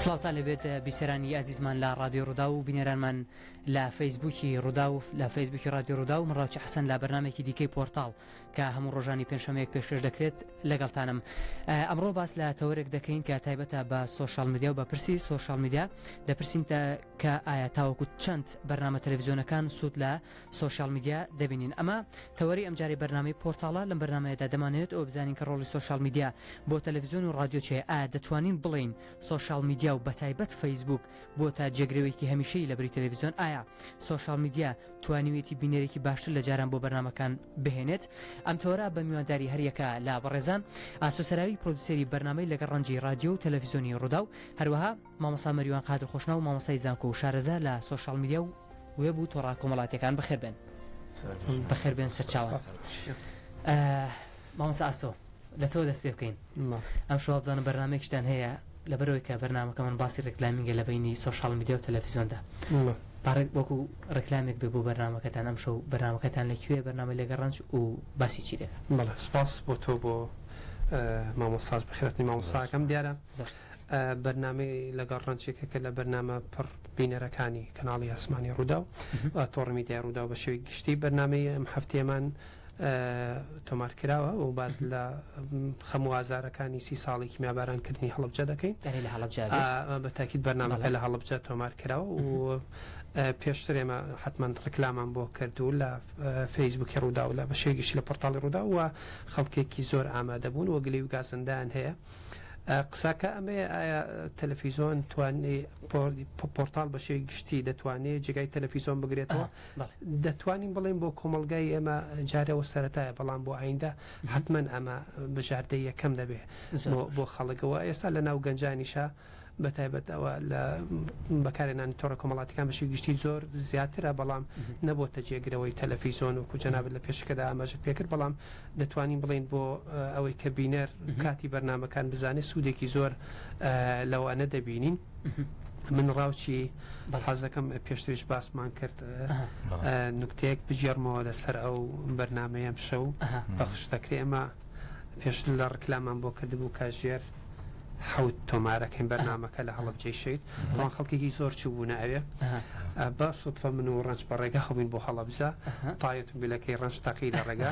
سڵاوتان لەبێت بیسەرانی ئازیزمان لە ڕادیۆ ڕوودا و بینێرانمان لە فەیسبووکی ڕوودا و لە فەیسبووکی ڕادیۆ ڕوودا و مڕاوچە حەسەن لە بەرنامێکی دیکەی پۆرتاڵ کە هەموو ڕۆژانی پێنجشەمەیەک پێشکەش دەکرێت لەگەڵتانم. ئەمڕۆ باس لە تەوەرێک دەکەین کە تایبەتە بە سۆشال میدیا و بە پرسی سۆشال میدیا دەپرسین کە ئایا تاوەکو چەند بەرنامە تەلەڤیزیۆنەکان سوود لە سۆشال میدیا دەبینین. ئەمە تەوەری ئەمجاری بەرنامەی پۆرتاڵە لەم بەرنامەیەدا دەمانێت ئەو بزانین کە ڕۆڵی سۆشال میدیا بۆ تەلەڤیزیۆن و ڕادیۆ چێ ئایا دەتوانین بڵین سۆشال میدیا و بەتایبەت فەیسبوک بۆ تا جێگرەوەیکی هەمیشەی لە بری تەلەڤیزیۆن ئایا سۆشال میدیا توانیوێتی بینەرێکی باشتر لە جاران بۆ بەرنامەکان بهێنێت. ئەم تۆرە بە میوانداری هەریەکە لە بەڕێزان ئاسۆسەراوی پرۆدوسەری بەرنامەی لەگەڵ ڕەنجی رادیۆ و تەلەڤیزیۆنی ڕوودا و هەروەها مامۆستا مەریوان قادر خۆشنا و مامۆستای زانکۆ و شارەزا لە سۆشال میدیا و وێب و تۆڕا کۆمەڵاتیەکان بەخێربێن. بەخێربێن سەرچاوە. مامۆستا ئاسۆ لە تۆ دەست پێ بکەین. ئەم شەوە بزانم بەرنامێکشتان هەیە لەبەرەوەی کە بەرنامەکەمان باسی ڕێکلامیگە لە بینی سۆشال میدیا و تەلەڤیزیۆندا. پارێک وەکو ڕێکلامێک بێ بۆ بەرنامەکەتان ئەم شەو بەرنامەکەتان لەکوێ بەرنامە لەگەڵ ڕەنج و باسی چی دەکات؟ بەڵێ سپاس بۆ تۆ بۆ مامۆستاش بخێرەتنی مامۆستاکەم دیارە بەرنامەی لەگەڵ ڕەنجێکە کە لە بەرنامە پڕ بینەرەکانی کەناڵی ئاسمانی ڕوودا و تۆڕ میدیای ڕوودا و بە شێوەی گشتی بەرنامەی ئەم هەفتەیەمان تۆمار کراوە و باز لە خەموو ئازارەکانی 30 ساڵێکی میابارانکردنی هەڵەبجە دەکەین. بە تاکید بەرنامەکە لە هەڵەبجە تۆمار کراوە و پێشتر ئێمە حتمما ڕێکلامان بۆ کردو لە فەیسبووکی ڕوودا و لە بە شێوەی گشتی لە پۆرتاڵی ڕوودا و خەڵکێکی زۆر ئامادە بوون و گلەی و گازندان هەیە. قساکە ئەمێ ئایا تەلەڤیزیۆن توانێت پۆرتاڵ بە شێوەی گشتی دەتوانێت جێگای تەلەڤیزیۆن بگرێتەوە؟ دەتوانین بڵێن بۆ کۆمەڵگای ئێمە جارەوە سەرەتایە بەڵام بۆ ئایندە حتمما ئەمە بژاردەی یەکەم دەبێ بۆ خەڵکەوە. ئێستا لە ناو گەنجانیشە بەتایبەتەوە لە بەکارهێنانی تۆڕە کۆمەڵاتیەکان بەشی گشتی زۆر زیاترە بەڵام نەبووتە جێگرەوەی تەلەڤیزیۆن و جەنابەت لە پێشەکەدا ئاماژت پێکرد بەڵام دەتوانین بڵین بۆ ئەوەی کە بینەر کاتی بەرنامەکان بزانێت سوودێکی زۆر لەوانە دەبینین. من ڕاوچی حەزەکەم پێشتریش باسمان کرد نوکتەیەک بجێڕمەوە لەسەر ئەو بەرنامەیەم شەو بەخشتەکرێ ئێمە پێشتر لە ڕێکلامان بۆ کردبوو کاژێر حوت تۆمارەکەین بەرنامەکە لە هەڵەبجەی شەید ڕوان خەڵکێکی زۆر چوو بوونە ئەوێ بە سوتفە من و ڕەنج بە ڕێگا خەبووین بۆ هەڵەبجە تایەتم بیلەکەی ڕەنج تەقی لە ڕێگا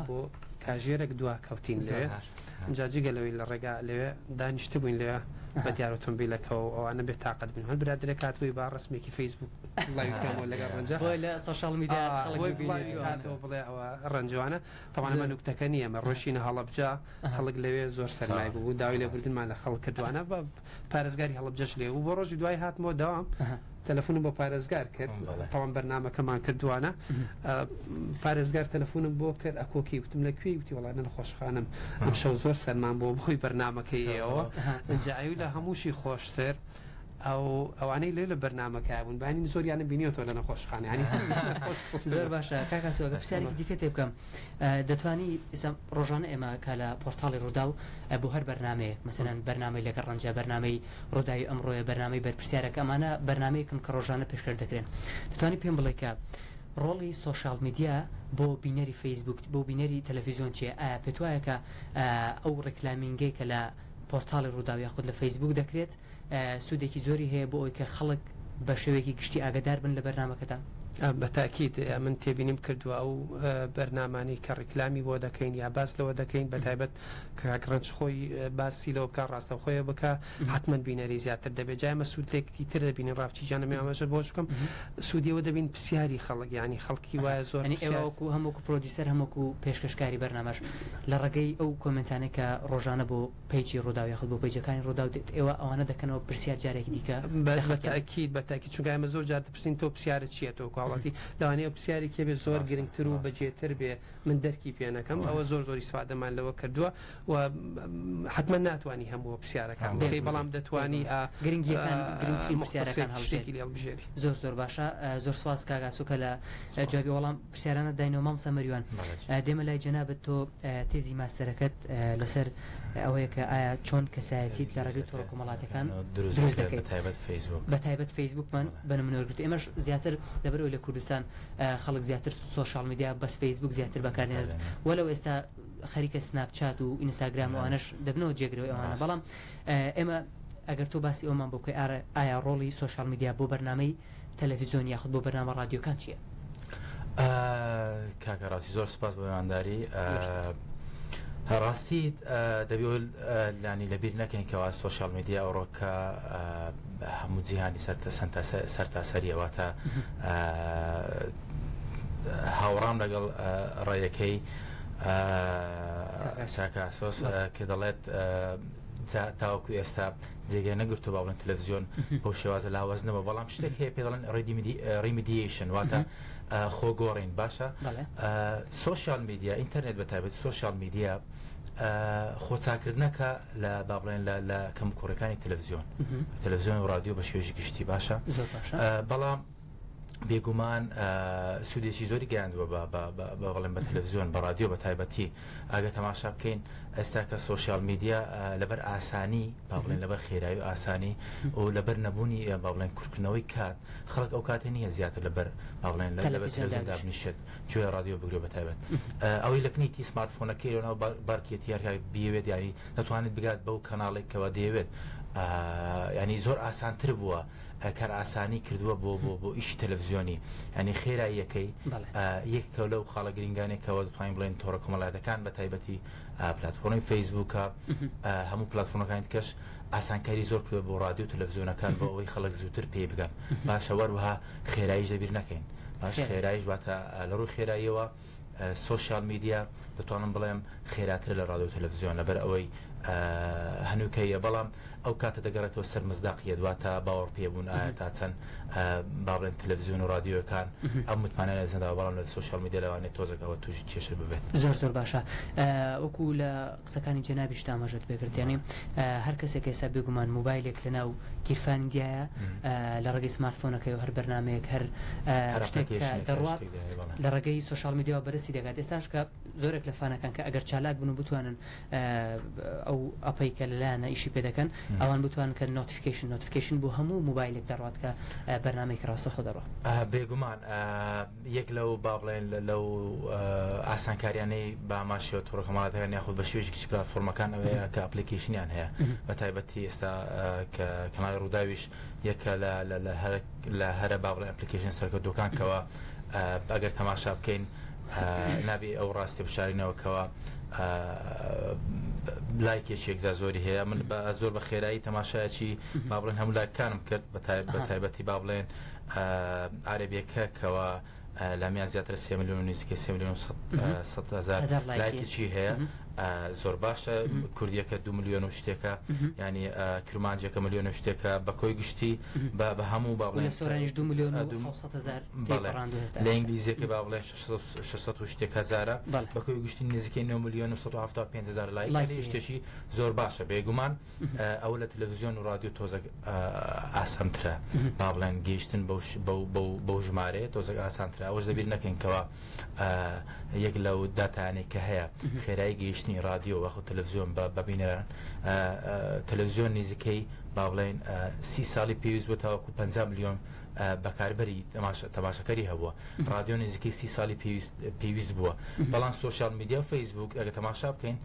بۆ کاژێرێک دوا کەوتین لێ اینجا جگەلەوەی لە ڕێگا لەوێ دانیشتە بووین لێ بە دیار ئۆتۆمبیلەکەەوە ئەوانە بێت تااقەت بن هەن برادرێک هاتووی با ڕسمێکی فەیسبوک لایکەمەوە لەگەڵ ڕەنجە لە سۆشال میدیا هاتەوە بڵێ ئەوە ڕەنجوانە تەوانەمە نوکتەکە نییە ئەمە ڕۆژینە هەڵەبجە خەڵک لەوێ زۆر سەرمای بوو داوای لێ بردنمان لە خەڵک کردوانە بە پارێزگاری هەڵەبجەش لێ و بۆ ڕۆژی دوای هاتمەوە داوام تەلەفۆنم بۆ پارێزگار کرد تاوان بەرنامەکەمان کردوانە پارێزگار تەلەفۆنم بۆ کرد ئەکۆکی وتم لەکوێ وتی وەڵانە نەخۆشخانم ئەم شەو زۆر سەرمان بۆ بخۆی بەرنامەکەیەوە ئەنجا ئەوی لە هەمووشی خۆشتر ئەوانەی لێ لە بەرنامەکە بوون بانی زۆریانە بینیەوە لە نەخۆشخانەیانی زۆر باشە کاکاسۆگە پرسیارێکی دیکە تێ بکەم دەتوانی ئێستا ڕۆژانە ئێمە کە لە پۆرتاڵی ڕوودا و بۆ هەر بەرنامەیەک مەسەلەن بەرنامەی لەگەڵ ڕەنجە بەرنامەی ڕۆداوی ئەمڕۆیە بەرنامەی بەرپرسیارەکە ئەمانە بەرنامەیەکن کە ڕۆژانە پێشکەش دەکرێن دەتوانی پێم بڵێ کە ڕۆڵی سۆشال میدیا بۆ بینەری فەیسبوک بۆ بینەری تەلەڤیزیۆن چیە؟ ئایا پێت وایە کە ئەو ڕێکلامینگەی کە لە پۆرتاڵی ڕوودا یاخود لە فەیسبوک دەکرێت سوودێکی زۆری هەیە بۆ ئەوی کە خەڵک بە شێوەیەکی گشتی ئاگادار بن لە بەرنامەکەدا؟ بەتاکید من تێبینیم کردووە ئەو بەرنامانی کە ڕێکلامی بۆ دەکەین یا باس لەوە دەکەین بەتایبەت کاکڕەنج خۆی باسی لەوە بکە ڕاستە خۆیە بکە حتمما بینەری زیاتر دەبێت جای مە سوودێکی تر دەبینین ڕابچی جانەمێ ئەمەژە بۆش بکەم سوودیەوە دەبین پرسیاری خەڵک ینی خەڵکی وایە زۆر ئێوەکو هەمووکو پرۆدیوسەر هەمووکو پێشکەشکاری بەرنامەش لە ڕێگەی ئەو کۆمنتانێک کە ڕۆژانە بۆ پیجی ڕوودا یاخود بۆ پیجەکانی ڕوودا و ئێوە ئەوانە دەکەنەوە پرسیار جارێکی دیکە بەتاکید چونکە ئێمە زۆر جار دەپرسین تۆ پرسیارت چییە تۆ کاڵەتی لەوانەیە پرسیاری کێ بێ زۆر گرنگتر و بەجێتر بێ من دەرکی پێ نەکەم ئەوە زۆر زۆری سوادەمان لەوە کردووە و حتمما ناتوانانی هەموو پرسیارەکان دەکەی بەڵام دەتوانی گرنگیەکان هەڵشتێکی لێ بژێری زۆر باشە زۆر سواز کاگاسوکە لە جوابی وەڵام پرسیارانە داینەوە مامۆستا مەریوان دێمە لای جەنابەت تۆ تێزی ماستەرەکەت لەسەر ئەوەیە کە ئایا چۆن کەسایەتیت لە ڕێگەی تۆڕە کۆمەڵاتەکان دروست دەکەیت بەتایبەت فەیسبوکمان بەنمونەوەرگرت ئێمەش زیاتر لەبەرەوەی لە کوردستان خەڵک زیاتر سۆشال میدیا بەس فەیسبوک زیاتر بەکاردێنێت وەلەو ئێستا خەریکە سناپچات و ئینستاگرام و ئەوانەش دەبنەوە جێگرەوەی ئەوانە بەڵام ئێمە ئەگەر تۆ باسی ئەومان بۆ بکەی ئایا ڕۆڵی سوۆشال میدیا بۆ بەرنامەی تەلەڤیزیۆن یاخود بۆ بەرنامە ڕادیۆکان چییە؟ کاکە ڕاستی زۆر سپاس بۆ میوانداری. ڕاستی دەبێت لانی لەبیر نەکەین کەوا سوۆشال میدیا ئەوڕۆکە هەموو جیهانی سەرتاسەریەوەتە هاوڕام لەگەڵ ڕێیەکەی ساکاسۆس کە دەڵێت تاوەکو ئێستا جێگە نەگرتو با بڵێن تەلەڤیزیۆن بۆ شێوازە لاوەزنەوە بەڵام شتێک هەیە پێ دەڵێن ریمیدیشن واتە خۆگۆڕین باشە. سوۆشال میدیا ئینتەرنێت بەتایبەت سوۆشال میدیا خۆچاکردنەکە لە با بڵێن لە کەم کوڕەکانی تەلەڤیزیۆن و رادیۆ بە شێوەیەکی گشتی باشە. بەڵام بێگومان سوودێکی زۆری گەیاندووە بەڵێن بە تەلەڤیزیۆن بە رادیۆ بە تایبەتی ئەگە تەماشا بکەین ئێستا کە سوۆشال میدیا لەبەر ئاسانی با بڵێن لەبەر خێرایی و ئاسانی و لەبەر نەبوونی با بڵێن کورتکردنەوەی کات خەڵک ئەو کاتێ نییە زیاتر لەبەر با بڵێن لەبەر تەلەڤیزیۆن دابنیشێت گوێ رادیۆ بگرێ بە تایبەت ئەوەی لە کنیتی سمارتفۆنەکەی لەناو بارکێتی هەر بیەوێت یانی دەتوانێت بگات بەو کەناڵێکەوە دەیەوێت ینی زۆر ئاسانتر بووە کار ئاسانی کردووە بۆ ئیشی تەلەڤیزیۆنی ینی خێراییەکەی یەکێکە لەو خاڵە گرنگانێکەوە دەتوانین بڵێن تۆڕە کۆمەڵایەتەکان بە تایبەتی پلاتفۆرمی فەیسبووکە هەموو پلاتفۆرمەکانی کەش ئاسانکاری زۆر کردووە بۆ رادیۆ و تەلەڤیزیۆنەکان بۆ ئەوەی خەڵک زووتر پێ بگەن باشە وەروەها خێراییش دەبیر نەکەین باش خێراییش واتە لە ڕووی خێراییەوە سوۆشال میدیا دەتوانم بڵێم خێراتر لە رادیۆ و تەلەڤیزیۆن لەبەر ئەوەی هەنووکەیە بەڵام ئەو کاتە دەگەڕێتەوە سەر مزداقیە دواتە باوەڕ پێبوون ئایا تا چەند با بڵێن تەلەڤیزیۆن و رادیۆکان ئەم متمانە لە زەنداوە بەڵام لە سوۆشال میدیا لەوانێت تۆزێکەوە تووشی کێشە ببێت. زۆر باشە وەکو لە قسەکانی جەنابیش ئاماژەت پێکرد یعنی هەر کەسێک ئێستا بێگومان موبایلێک لەناو گیرفانیدایە لە ڕێگەی سمارتفۆنەکەی و هەر بەرنامەیەک هەر شتێک دەڕوات لە ڕێگەی سوۆشال میدیا بەرەسی دەگات. ئێستاش کە زۆرێک لە فانەکان کە ئەگەر چالاک بن و بتوانن ئەو ئەپەی کە لەلایەنە ئیشی پێ دەکەن ئەوان بتوانن کە نۆتیفیکیشن بۆ هەموو موبایلێک دەڕوات کە بەرنامەیەکی ڕاستەخۆ دەڕوات. بێگومان یەک لەو با بڵێن لەو ئاسانکاریانەی باماشیەوە تۆڕە کۆمەڵایەتەکان یاخود بە شێوەیەکی پلاتفۆرمەکان ئەوەیە کە ئەپلیکیشنیان هەیە بە تایبەتی ئێستا کە کەناڵی ڕووداویش یەکە لە هەرە با بڵێن ئەپلیکیشن سەرکەوتووەکان کەوە ئەگەر تەماشا بکەین نابێ ئەو ڕاستی بشارینەوەکەوە لایکێکێکزار زۆری هەیە. من زۆر بە خێرایی تەماشایەکی با بڵێن هەموو لایکانم کرد بە تایبەتی با بڵێن عەرەبیەکە کەوە لامیان زیاتر 3 ملیۆن و نزیکەی 3 ملیۆن و 100,000 لایکێکی هەیە زۆر باشە. کوردیەکە 2 ملیۆن و شتێکە ینی کرمانجێکە ملیۆن و شتێکە بە کۆی گشتی بە هەموو با بڵێن سۆرانیش 2 ملیۆن و 700,000 لە ئینگلیزیەکە با بڵێن 600 و شتێک هەزارە بە کۆی گشتی نزیکەی 9 ملیۆن و 175,000 لایک شتێکی زۆر باشە. بێگومان ئەوە لە تەلەڤیزیۆن و رادیۆ تۆزێک ئاسانترە با بڵێن گەیشتن بەو ژمارەیە تۆزێک ئاسانترە. ئەوەش دەبیر نەکەین کەوە یەک لەو داتانێک کە هەیە خێرایی گەیشتنی رادیۆ وەخو تەلەڤیزیۆن ببینەران تەلەڤیزیۆن نزیکەی با بڵێن 30 ساڵی پێویست بوو تاوەکو 50 ملیۆن بەکاربەری تەماشەکەری هەبووە. رادیۆ نزیکەی 30 ساڵی پێویست بووە بەڵام سوۆشال میدیا و فەیسبوک ئەگە تەماشا بکەین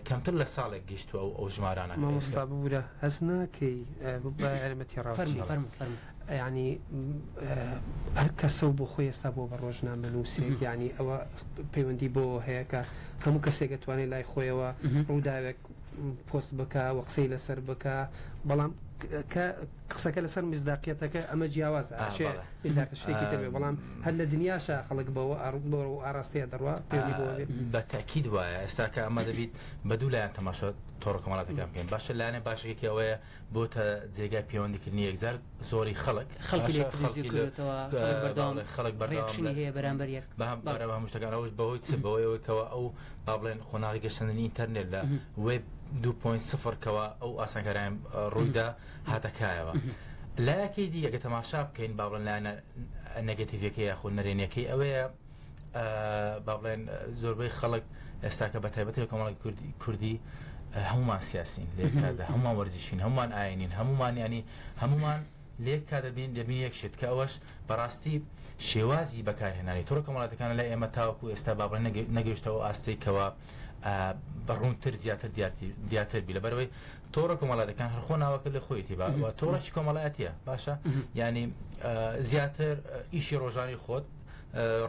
کەمتر لە ساڵێک گەیشتووە ئەو ژمارانە. مامۆستا ببوورە هەست ناکەی بە یارمەتی ڕاوچی ینی هەر کەسە بۆ خۆی ئێستا بۆ بە ڕۆژنامە نووسێک ینی ئەوە پەیوەندی بۆ هەیە کە هەموو کەسێک دەتوانێت لای خۆیەوە ڕووداوێک پۆست بکە و قسەی لەسەر بکە بەڵام قسەکە لەسەر مزداقیەتەکە ئەمە جیاوازە مزداقە شتێکی تر بێ بەڵام هەر لە دنیاشە خەڵک بەوە ئاراستەیە دەڕوا پێوی بۆ بە تاکید وایە ئێستا کە ئەمە دەبیت بە دوو لایەن تەماشا تۆڕە کۆمەڵایەتەکان بکەین باشە لایەنە باشەکەی ئەوەیە بۆتە جێگای پەیوەندیکردنی یەکجار زۆری خەڵک خەڵک بەڕێکشنی هەیە بەرامبەر یەک بە هەموو شتەکان ئەوش بەهۆی چ بەوەیەوەیەوە ئەو با بڵێن خۆناغی گەشتنی ئینتەرنێت لە وێب 2.0 کەوە ئەو ئاسانکاریان ڕوویدا هاتەکایەوە. لایەکەی دی ئەگە تەماشا بکەین با بڵێن لایەنە نەگەتیڤەکەی یاخود نەرێنیەکەی ئەوەیە با بڵێن زۆربەی خەڵک ئێستاکە بە تایبەتی لە کۆمەڵی کوردی هەمومان سیاسین لێکادا هەمومان وەرزشین هەمومان ئاینین هەمومان ینی هەمومان لێک کا دەبین یەکشت کە ئەوەش بەڕاستی شێوازی بەکارهێنانی تۆڕە کۆمەڵایەتەکانە لای ئێمە تاوەکو ئێستا با بڵێن نەگەیشتەوە ئاستەی کەوە بەڕوونتر زیاتر دیاتر بی لەبەرەوەی تۆڕە کۆمەڵایەتەکان هەر خۆ ناوەکە لە خۆیەتی بە تۆڕەی کۆمەڵایەتیە باشە یعنی زیاتر ئیشی ڕۆژانی خۆت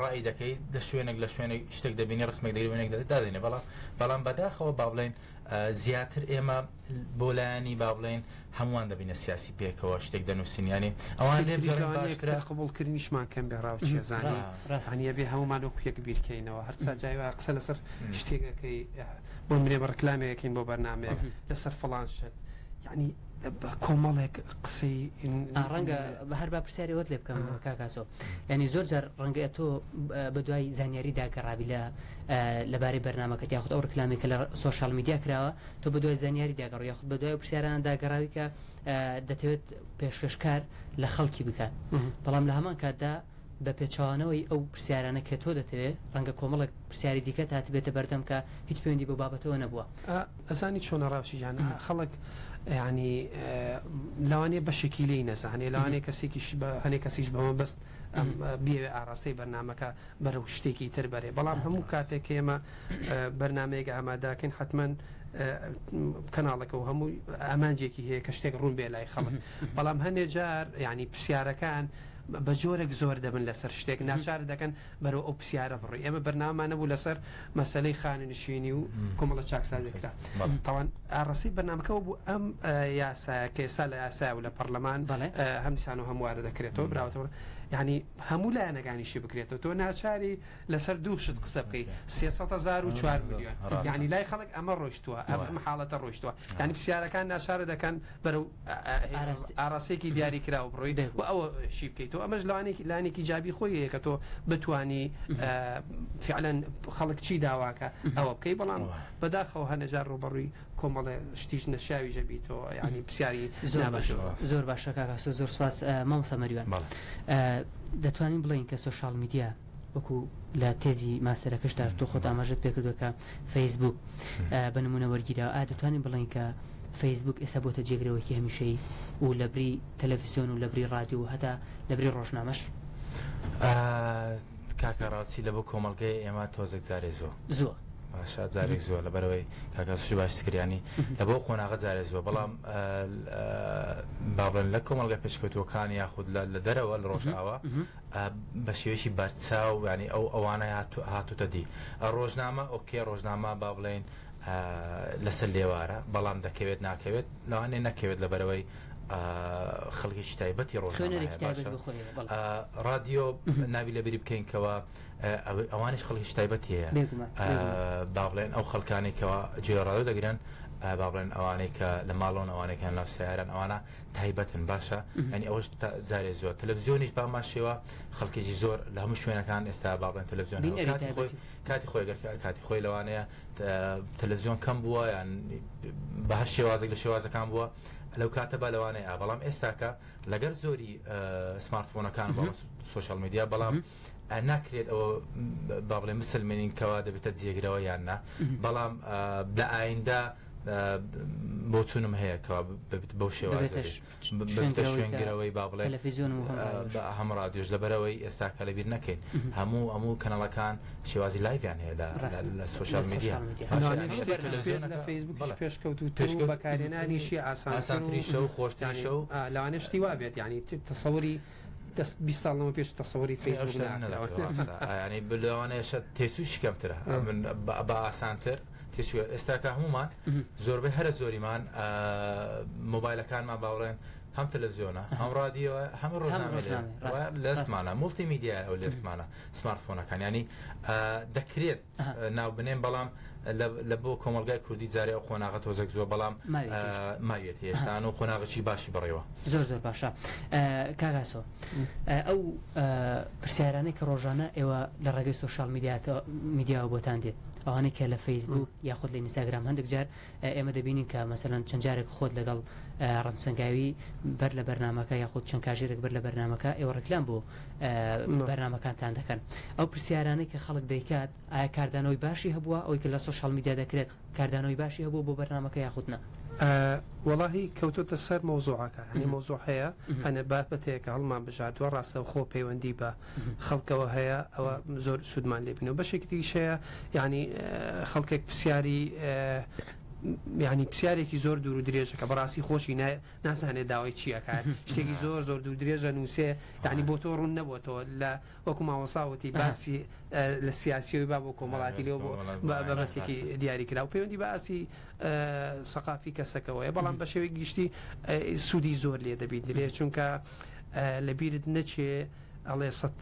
ڕای دەکەی لە شوێنێک لە شوێنێک شتێک دەبینی ڕسمێک دەبینێک دادێنێ بەڵام بەداخەوە با بڵێن زیاتر ئێمە بۆ لایانی با بڵێن هەمووان دەبینە سیاسی پێکەوە شتێک دەنووسینیانی ئەوان لێ قبولکردنیشمان کەم بێڕاو چیە زانانی بێ هەمومان وەکو یەک بیرکەینەوە هەرچا جایوا قسە لەسەر شتێکەکەی بۆ مرێ بە ڕکلامەیەکەین بۆ بەرنامەیە لەسەر فڵان شت یعنی کۆمەڵێک قسەی ڕەنگە بە هەر با پرسیارەوەت لێ بکەم کاکاسۆ ینی زۆر جار ڕەنگە تۆ بە دوای زانیاری داگەڕابی لەبارەی بەرنامەکەت یاخود ئەو ڕکلامی کە لە سۆشال میدیا کراوە تۆ بە دوای زانیاری داگەڕ یاخود بە دوای پرسیاران داگەڕاوی کە دەتەوێت پێشکەشکار لە خەڵکی بکات بەڵام لە هەمان کاتدا بە پێچوانەوەی ئەو پرسیارانە کە تۆ دەتەوێت ڕەنگە کۆمەڵێک پرسیاری دیکە تات بێتە بەردەم کە هیچ پەیوەندی بۆ بابەتەوە نەبووە ئەزانی چۆنە ڕاوشیجان خەڵک يعني لواني بشكل لي نزعني لواني كسيكش هني كسيش بس بي عراسي برنامج بروشتكي تربري بلام هم كاتك يما برنامج أما لكن حتما كنالك وهم أمانجيكي هي كشتك رون بيلاي خلق بلام هني جار يعني بسيارة كان بجورك زور ده من لسر شتيك ناشار ده كان برو أو بسيارة بري أما برنامج أنا بقول لسر مسألة خان نشيني وكم الله شاك سادك طبعا الرصيد برنامج هو أم ياسا كسال ياسا ولا برلمان هم نسانو هم وارد كريتو براو يعني همولا أنا قاعد يشي بكريتو تو ناشاري لسر دوش قصبقي 604 مليون يعني لا يخلق أمر روشتوا أم حالة الروشتوا يعني بسيارة كان ناشار ده كان برو عرسيكي دياري كراو بروي أو شيء كيتو أمج لاني كي جابي خوي كتو بتواني فعلا خلق شي داواك أو بكي بلان بداخل هنجار بروي كومال شتيش نشاوي جبيتو يعني بسياري زور باشا كاكاسو زور سواس مامسا مريوان دەتوانین بڵین کە سۆشال میدیا وەکو لە تێزی ماسەرەکەشدا تۆ خۆت ئاماژەت پێکردووە کە فەیسبوک بە نمونە وەرگیرا دەتوانین بڵین کە فەیسبوک ئێستا بۆتە جێگرەوەیکی هەمیشەی و لە بری تەلەڤیزیۆن و لە بری رادیۆ و هەتا لە بری ڕۆژنامەش کاکەڕاوچی لە بۆ کۆمەڵگەی ئێمە تۆزێک جارێ زۆر باشە جارێک زۆر لەبەرەوەی کاکەسوشی باشکریانی لە بۆ قۆناغە جارێ زۆر بەڵام بابن لە کۆمەڵگە پێشکەوتوەکان یاخود لە دەرەوە لە ڕۆژئاوە بە شێوەیەکی بەرچاو ینی ئەوانە هاتوتە دی ڕۆژنامە ئۆکێ ڕۆژنامە با بڵێن لەسەر لێوارە بەڵام دەکەوێت ناکەوێت لەوانێ نەکەوێت لەبەرەوەی خەڵکیی تایبەتی ڕۆژنامە رادیۆ ناوی لەبیری بکەینکەوە ئەوانش خەڵکی تایبەتی هەیە با بڵێن ئەو خەڵکانێکەوە گوێ ڕادیۆ دەگرن با بڵێن ئەوانەی کە لە ماڵۆن ئەوانەکان لەو سیاران ئەوانە تایبەتن باشە ینی ئەوەش جارێ زۆر تەلەڤیزیۆنیش باماشەوە خەڵکێکی زۆر لە هەموو شوێنەکان ئێستا با بڵێن تەلەڤیزیۆن کاتی خۆی کاتی خۆی لەوانەیە تەلەڤیزیۆن کەم بووە یان بە هەر شێوازێک لە شێوازەکان بووە لەو کاتە بە لەوانەیە بەڵام ئێستاکە لەگەر زۆری سمارتفۆنەکان بە سۆشال میدیا بەڵام ناکرێت ئەوە با بڵێن مسلمێنینکەوە دەبێتە جێگرەوە یان نا بەڵام لە ئایندا بۆ چونم هەیە کەوا بەو شێوازە شوێنگرەوەی با بڵێن هەم رادیۆش لەبەرەوەی ئێستاکە لەبیر نەکەین هەموو کەنەڵەکان شێوازی لایڤیان هەیە لە سۆشال میدیا لە فەیسبوک پێشکەوتوتر بەکارهێنانیشی ئاسانتری شە و خۆشتری شە و لەوانە شتی وا بێت ینی تەسەووری 20 ساڵەوە پێش تەسەووری فەیسبوک ینی لەوانەیە تێسووی کەمترە بە ئاسانتر ئێستاکە هەمومان زۆربەی هەرە زۆریمان مۆبایلەکانمان باوڕێن هەم تەلەڤیزیۆنە هەم رادیۆ هەم ڕۆژنامە لەسمانە مولتی میدیا ئەو لەسمانە سمارتفۆنەکان ینی دەکرێت ناو بنێن بەڵام لە بۆ کۆمەڵگای کوردی جارێ ئەو خۆناغە تۆزێک زۆر بەڵام ماوێت هێشتان و خۆناغەکی باشی بڕێەوە زۆر باشە کاگاسۆ ئەو پرسیارانەی کە ڕۆژانە ئێوە لە ڕێگەی سۆشال میدیاوە بۆتان دێت ئەوانەی کە لە فەیسبوک یاخود لە ئینستاگرام هەندێک جار ئێمە دەبینین کە مەسەلەن چەند جارێک خۆت لەگەڵ ڕەنسەنگاوی بەر لە بەرنامەکە یاخود چەند کاژێرێک بەر لە بەرنامەکە ئێوە ڕێکلام بۆ بەرنامەکانتان دەکەن ئەو پرسیارانەی کە خەڵک دەیکات ئایا کاردانەوەی باشی هەبووە ئەوەی کە لە سۆشال میدیا دەکرێت کاردانەوەی باشی هەبوو بۆ بەرنامەکە یاخود نە والله كوتوت سر موضوعك يعني موضوع هي أنا بابتك هالمان بجاد وراسه وخو بيوندي با خلقه وهي أو زور سودمان لبنو بشي كتير شيء يعني خەڵکێک پرسیاری ینی پرسیارێکی زۆر دوور و درێژە کە بەڕاستی خۆشی نازانێت داوای چیەکە شتێکی زۆر زۆر دوور درێژە نووسێ یعنی بۆ تۆ ڕوون نەبووەوە لە وەکو ماوەساوتی باسی لە سیاسیەوەی با بۆ کۆمەڵاتی لێ بەبەسێکی دیاری کرا و پەیوەندی باسی سەقافی کەسەکەەوەی بەڵام بە شێوەی گشتی سوودی زۆر لێ دەبیت درێ چونکە لە بیرت نەچێ ئەڵێ سەد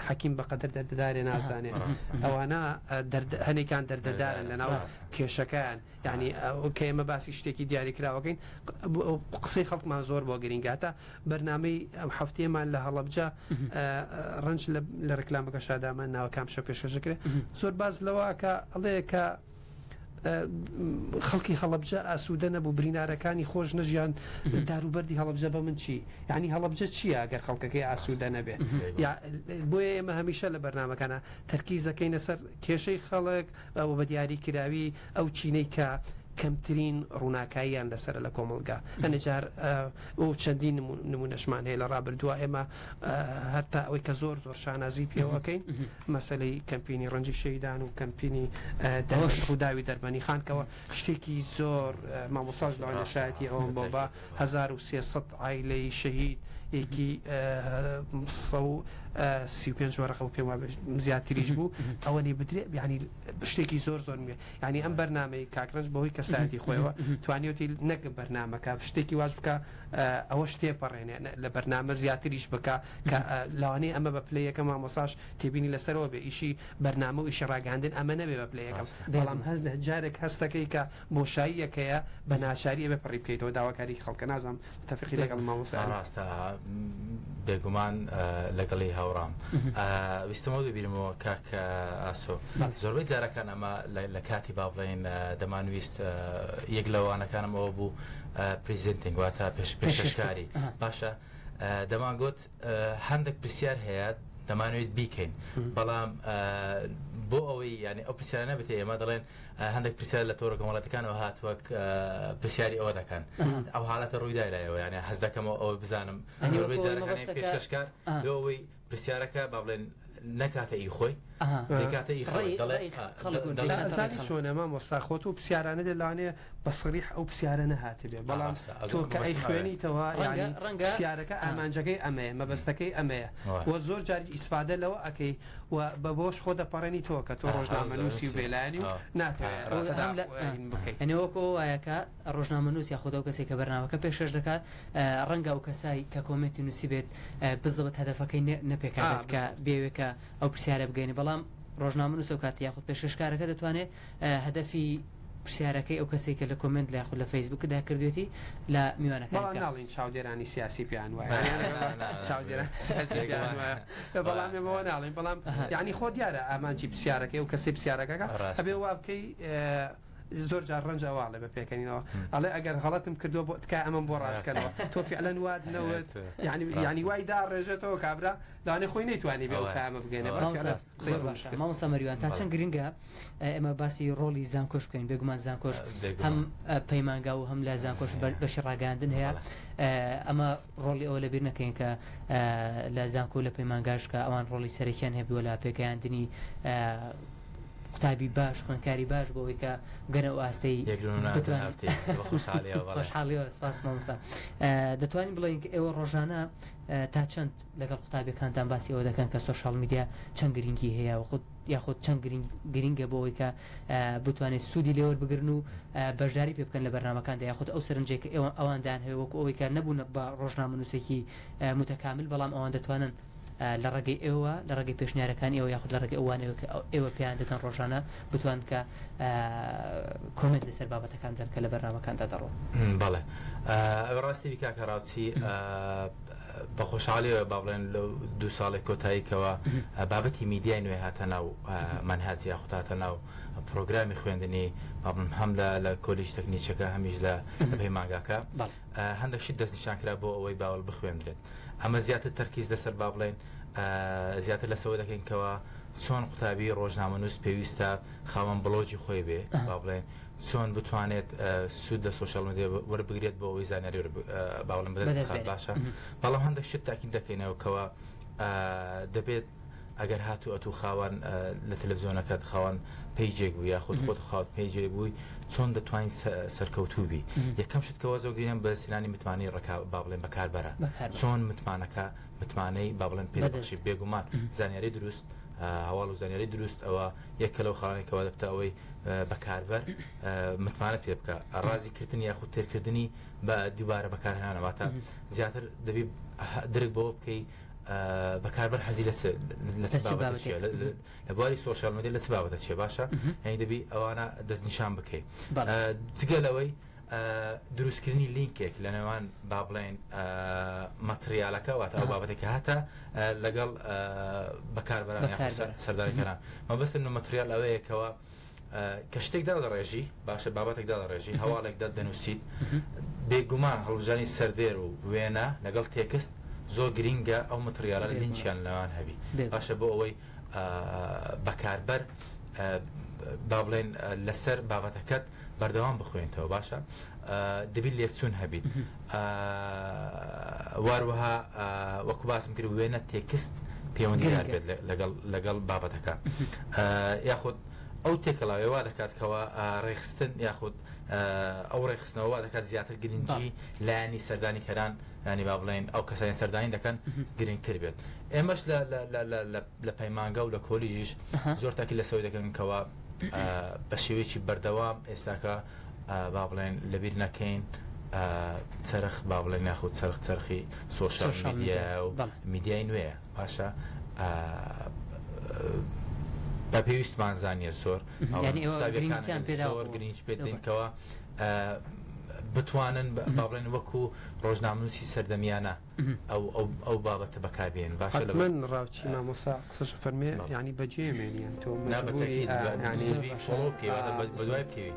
حەکیم بەقەدر دەردەدارێ نازانێت ئەوانە هەنێکان دەردەدارن لە ناو کێشەکان یعنی کە ئێمە باسی شتێکی دیاریکراوەکەین قسەی خەڵکمان زۆر بۆ گرنگاتە بەرنامەی ئەم هەفتەیەمان لە هەڵەبجە ڕنج لە ڕکلامەکە شادامان ناوەکان شە پێشەژەکرێت زۆر باز لەوە کە ئەڵەیە کە خەڵکی هەڵەبجە ئاسوودە نەبوو برینارەکانی خۆش نەژیان داروبەردی هەڵەبجە بە من چی یعنی هەڵەبجە چییە ئەگەر خەڵکەکەی ئاسوودە نەبێ بۆیە ئێمە هەمیشە لە بەرنامەکانە تەرکیزەکەینە سەر کێشەی خەڵک بە دیاری کراوی ئەو چینەی کە کەمترین ڕووناکاییان لەسەر لە کۆمەلگا هەنێجار ئەو چەندین نمونەشمان هەیە لە ڕابردووە ئێمە هەرتا ئەوەی کە زۆر زۆر شانازی پێوەکەین مەسەلەی کەمپینی ڕەنجی شەیدان و کەمپینی ڕووداوی دەربەنی خانکەوە شتێکی زۆر مامۆساژ لەوانە شایەتی ئەوم بۆ بە 1300 عایلەی شەهید یەکی 35 وەرەقە و پێم زیاتریش بوو ئەوەی بدرێ ینی شتێکی زۆر زۆر میێ ینی ئەم بەرنامەی کاکرنج بەهۆی کەسایەتی خۆیەوە توانیوتی نەک بەرنامەکە شتێکی واش بکە ئەوە شتێپەڕێنێ لە بەرنامە زیاتریش بکە کە لەوانەیە ئەمە بە پلەیەکە مامۆساژ تێبینی لەسەرەوە بێ ئیشی بەرنامە و ئیشی ڕاگەاندن ئەمە نەبێ بە پلەیەکەم بەڵام جارێک هەستەکەی کە بۆشاییەکەیە بە ناشاریە بە پڕی بکەیتەوە داواکاری خەڵکە نازانم تەفقی لەگەڵ مامۆسا ڕاستە بێگومان لەگەڵی هاوڕام ویستمەوە ببینمەوە کاک ئاسۆ زۆربەی جارەکان ئەمە لە کاتی با بڵێن دەمانویست یەک لەوانەکانم ئەوە بوو پریزنتینگ واتە پێشکاری باشە دەمانگوت هەندێک پرسیار هەیە دەمانوێت بیکەین بەڵام بۆ ئەوەی ینی ئەو پرسیارە نەبێت ئێمە دەڵێن هەندێک پرسیار لە تۆڕە کۆمەڵەتەکانەوە هاتووەک پرسیاری ئەوە دەکەن ئەو حالەتە ڕوویدایەوە یانە حەز دەکەمەوە ئەوە بزانم پێشکەشکار لەوەی پرسیارەکە با بڵێن نەکاتە ئی خۆی زانی چۆنەمە مۆستاخۆت و پرسیارانە دەلانێ بە سڕیح ئەو پرسیارە نەهاتە بێ بەڵام تۆ کە ئەی خوێنیتەوە پرسیارەکە ئامانجەکەی ئەمەیە مەبەستەکەی ئەمەیە وە زۆر جاری ئیسفادە لەوە ئەەکەی و بە بۆش خۆ دەپەڕێنی تۆ کە تۆ ڕۆژنامەنووسی و بێلایانی و ناتوانێتەوەکو وایەکە ڕۆژنامەنووس یا خۆدە و کەسێک کە بەرنامەکە پێشەش دەکات ڕەنگە ئەو کەسایی کە کۆمێتی نووسی بێت بزڵت هەدەفەکەی نەپێکات کە بێوێکە ئەو پرسیارە بگەینە بەڵام ڕۆژنامەنووس و کاتی یاخود پێشکارەکە دەتوانێت هەدەفی پرسیارەکەی ئەو کەسێک کە لە کۆمنت لە یاخود لە فەیسبووکدا کردوێتی لە میوانەکان ناڵین چاودێرانی سیاسی پیان وایە بەڵام ئێمەوە ناڵین بەڵام یعنی خۆ دیارە ئامانجی پرسیارەکەی و کەسی پرسیارەکەەکە هەبێ وا بکەی زۆر جار ڕەنجەواڵێ بە پێکەنینەوە ئەڵێ ئەگەر غەڵەتم کردو بۆ تکای ئەمەم بۆ ڕاستکەنەوە تۆ فعلەن واد نەوت ینی وای دا ڕێژێتەوە کابرا دانێ خۆی نەیتوانی بێ کامە بگەینێ مامۆستا مەریوان تا چەند گرنگە ئێمە باسی ڕۆڵی زانکۆش بکەین بێگومان زانکۆش هەم پەیمانگا و هەم لە زانکۆش بەشی ڕاگەاندن هەیە ئەمە ڕۆڵی ئەوە لەبیر نەکەین کە لە زانکۆ لە پەیمانگاش کە ئەوان ڕۆڵی سەرەکیان هەبووە لە پێگەیاندنی قوتابی باش خوێنکاری باش بۆەوەی کە گەنە و ئاستەی خۆشحاڵیەوە سپاس مامۆستا دەتوانین بڵێن کە ئێوە ڕۆژانە تا چەند لەگەڵ قوتابیەکانتان باسی ئەوە دەکەن کە سۆشال میدیا چەند گرنگی هەیە یاخود چەند گرنگە بۆەوەی کە بتوانێت سوودی لێوە بگرن و بەشداری پێ بکەن لە بەرنامەکاندا یاخود ئەو سەرنجێک کە ئەواندان هەیە وەکو ئەوەی کە نەبوون بە ڕۆژنامەنووسێکی متەکامل بەڵام ئەوان دەتوانن لە ڕێگەی ئێوە لە ڕێگەی پێشنیارەکان ئێوە یاخود لە ڕێگەی ئەوانەوە کە ئێوە پێیان دەدەن ڕۆژانە بتوان کە کۆمنت لەسەر بابەتەکان دەن کە لە بەرنامەکاندا دەڕۆ بەڵێ ڕاستی بیکا کە ڕاوچی بە خۆشحاڵیەوە با بڵێن لە 2 ساڵێک کۆتاییکەوە بابەتی میدیای نوێ هاتە ناو منهاج یاخود هاتە ناو پرۆگرامی خوێندنی هەم لە کۆلیژ تەکنیکەکە هەمیش لە پەیمانگاکە هەندێک شت دەستنیشان کرا بۆ ئەوەی باوەڵ بخوێندرێت ئەمە زیاتر تەرکیز لەسەر با بڵێن زیاتر لەسەوە دەکەین کەەوە چۆن قوتابی ڕۆژنامەنووس پێویستە خاوەن بڵۆجی خۆی بێ با بڵێن چۆن بتوانێت سوود لە سۆشال میدیا وەربگرێت بۆ ئەوەی زانیاری باوەڵم بەدەست باشە بەڵام هەندێک شت تاکید دەکەینەوە کەەوە دەبێت ئەگەر هاتو ئەتو خاوان لە تەلەڤیزیۆنەکەت خاوان پیجێک بوو یاخود خۆت خاوت پیجێک بووی چۆن دەتوانین سەرکەوتوبی یەکەم شت کەوا زۆر گرنگە بە سینانی متمانەی با بڵێن بەکاربەرە چۆن متمانەی با بڵێن پێ دەبەخشی بێگومان زانیاری دروست هەواڵ و زانیاری دروست ئەوە یەکە لەو خاڵانێکەوە دەبتە ئەوەی بەکاربەر متمانە پێ بکە ڕازیکردنی یاخود تێرکردنی بە دووبارە بەکارهێنانەوەتە زیاتر دەبی درک بەوە بکەی بەکاربەر حەزی لە لە بواری سۆشیال مێدیا لە چ بابەتە چێ باشە یعنی دەبی ئەوانە دەستنیشان بکەیت جگە لەوەی دروستکردنی لینکێک لە نێوان با بڵێن مەتریالەکە واتە ئەو بابەتێکە هاتە لەگەڵ بەکاربەران سەردانیکەران مەبەستن مەتریال ئەوەیەکەوە کە شتێکدا دەڕێژی باشە بابەتێکدا دەڕێژی هەواڵێکدا دەنووسیت بێگومان هەڵبژانی سەردێر و وێنە لەگەڵ تێکست زۆر گرینگە ئەو مەتریالە لینچیان لەوان هەبی باشە بۆ ئەوەی بەکاربەر با بڵێن لەسەر بابەتەکەت بەردەوام بخوێنتەوە باشە دەبی لێکچوون هەبیت واروەها وەکو باسم کرد وێنە تێکست پەیوەندیدار بێت لەگەڵ بابەتەکە یاخود ئەو تێکەڵاوێوا دەکات کەەوە ڕێخستن یاخود ئەو ڕێخستنەوە دەکات زیاتر گرنگی لایانی سەردانیکەران ینی با بڵێن ئەو کەسانی سەردانی دەکەن گرنگتر بێت ئێمەش لە پەیمانگە و لە کۆلیژیش زۆر تاکی لەسەوەی دەکەن کەەوە بە شێوەیەکی بەردەوام ئێستاکە با بڵێن لەبیر نەکەین چرخ با بڵێن یاخود چرخی سۆشیال میدیا و میدیای نوێیە باشە بە پێویستمان زانیە زۆر زۆر گرنگ پێدەینکەوە بتوانن با بڵێن وەکو ڕۆژنامەنووسی سەردەمیانە ئەو بابەتە بەکاربێن باشە من ڕاوچی مامۆستا قسەش فەرمێ ینی بەجێمێنیان تۆ بەدوای بکەوی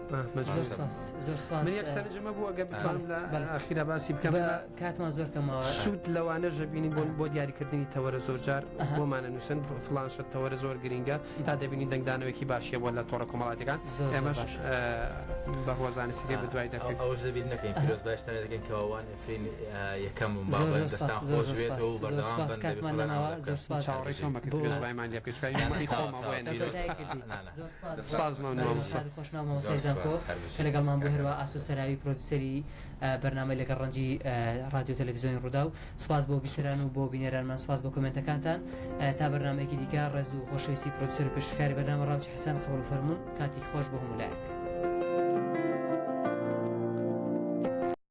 من یەکسەرجمە بوو ئەگە بتوانم لە ئاخیرا باسی بکەم کاتمان زۆر کەمەوە سوود لەوانە ژەبینی بۆ دیاریکردنی تەوەرە زۆرجار بۆمانە نووسن فلانشە تەوەرە زۆر گرینگە تا دەبینی دەنگدانەوەکی باشیە بۆ لە تۆڕە کۆمەڵاتەکان ئێمەش بە ڕۆزانستیگە بەدوای دەکەین ئەوش دەبین نەکەین پیرۆز باشتر دەکەین کەوان ئەفرین یەکەم بابەت دەستان خۆش بێت و بەردەوام بن زۆر سپاس چاوەڕێکم بکرد پێشوایمان لێ بکەیت شوای خۆمە کە لەگەڵمان بۆ هەروە ئاسۆ سەراوی پرۆدوسەری بەرنامە لەگەڵ ڕەنجی رادیۆ تەلەڤیزیۆنی ڕوودا و سپاس بۆ بیسەران و بۆ بینەرانمان سپاس بۆ کۆمنتەکانتان تا بەرنامەیەکی دیکە ڕێز و خۆشەویستی پرۆدوسەر و پێشکاری بەرنامە ڕاوچی حەسەن خەبەر فەرموون کاتی خۆش بۆ هەموو لایەک